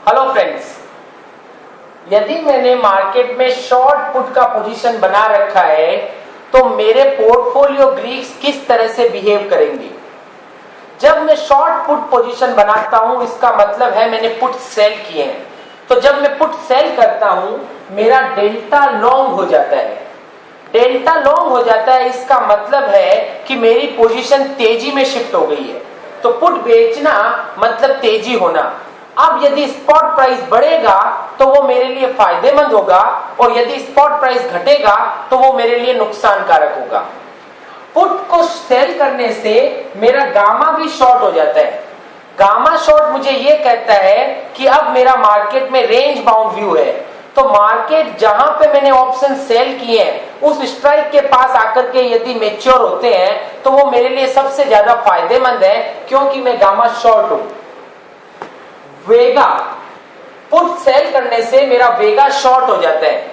Hello friends, यदि मैंने market में शॉर्ट पुट का पोजीशन बना रखा है तो मेरे पोर्टफोलियो ग्रीक्स किस तरह से बिहेव करेंगे। जब मैं शॉर्ट पुट पोजीशन बनाता हूं इसका मतलब है मैंने पुट सेल किए हैं। तो जब मैं पुट सेल करता हूं मेरा डेल्टा लॉन्ग हो जाता है। डेल्टा लॉन्ग हो जाता है इसका मतलब है कि मेरी पोजीशन तेजी में शिफ्ट हो गई है। तो पुट बेचना मतलब तेजी होना। अब यदि स्पॉट प्राइस बढ़ेगा तो वो मेरे लिए फायदेमंद होगा और यदि स्पॉट प्राइस घटेगा तो वो मेरे लिए नुकसान कारक होगा। पुट को सेल करने से मेरा गामा भी शॉर्ट हो जाता है। गामा शॉर्ट मुझे ये कहता है कि अब मेरा मार्केट में रेंज बाउंड व्यू है। तो मार्केट जहां पे मैंने ऑप्शन सेल किए हैं उस स्ट्राइक के पास आकर के यदि मैच्योर होते हैं तो वो मेरे लिए सबसे ज्यादा फायदेमंद है क्योंकि मैं गामा शॉर्ट हूं। वेगा पुट सेल करने से मेरा वेगा शॉर्ट हो जाता है।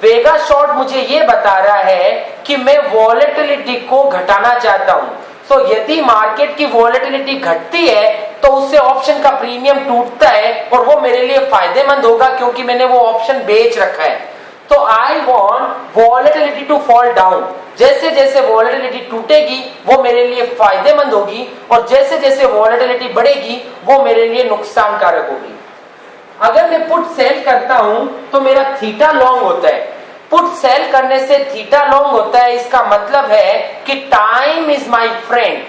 वेगा शॉर्ट मुझे ये बता रहा है कि मैं वॉलेटिलिटी को घटाना चाहता हूं। तो यदि मार्केट की वॉलेटिलिटी घटती है तो उससे ऑप्शन का प्रीमियम टूटता है और वो मेरे लिए फायदेमंद होगा क्योंकि मैंने वो ऑप्शन बेच रखा है। तो I want volatility to fall down. जैसे जैसे वॉलेटिलिटी टूटेगी वो मेरे लिए फायदेमंद होगी और जैसे जैसे वॉलेटिलिटी बढ़ेगी वो मेरे लिए नुकसान कारक होगी। अगर मैं पुट सेल करता हूं तो मेरा थीटा लॉन्ग होता है। पुट सेल करने से थीटा लॉन्ग होता है इसका मतलब है कि टाइम इज माय फ्रेंड।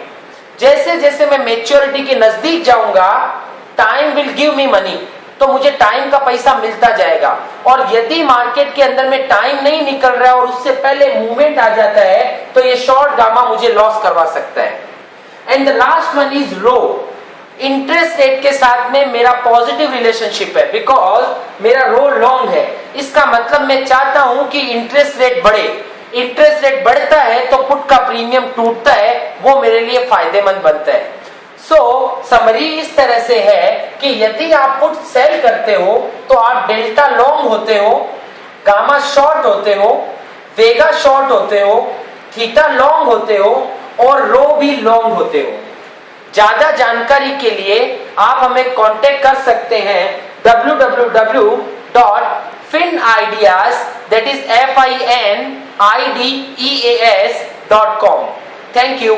जैसे जैसे मैं मैच्योरिटी के नजदीक जाऊंगा time will give me money. तो मुझे टाइम का पैसा मिलता जाएगा और यदि मार्केट के अंदर में टाइम नहीं निकल रहा है और उससे पहले मूवमेंट आ जाता है तो ये शॉर्ट गामा मुझे लॉस करवा सकता है। And the last one is rho. Interest rate के साथ में मेरा पॉजिटिव रिलेशनशिप है बिकॉज मेरा रो लॉन्ग है। इसका मतलब मैं चाहता हूं कि इंटरेस्ट रेट बढ़े। इंटरेस्ट रेट बढ़ता है तो पुट का प्रीमियम टूटता है, वो मेरे लिए फायदेमंद बनता है। समरी इस तरह से है कि यदि आप पुट सेल करते हो तो आप डेल्टा लॉन्ग होते हो, गामा शॉर्ट होते हो, वेगा शॉर्ट होते हो, थीटा लॉन्ग होते हो और रो भी लॉन्ग होते हो। ज्यादा जानकारी के लिए आप हमें कांटेक्ट कर सकते हैं www.finideas.com। Thank you.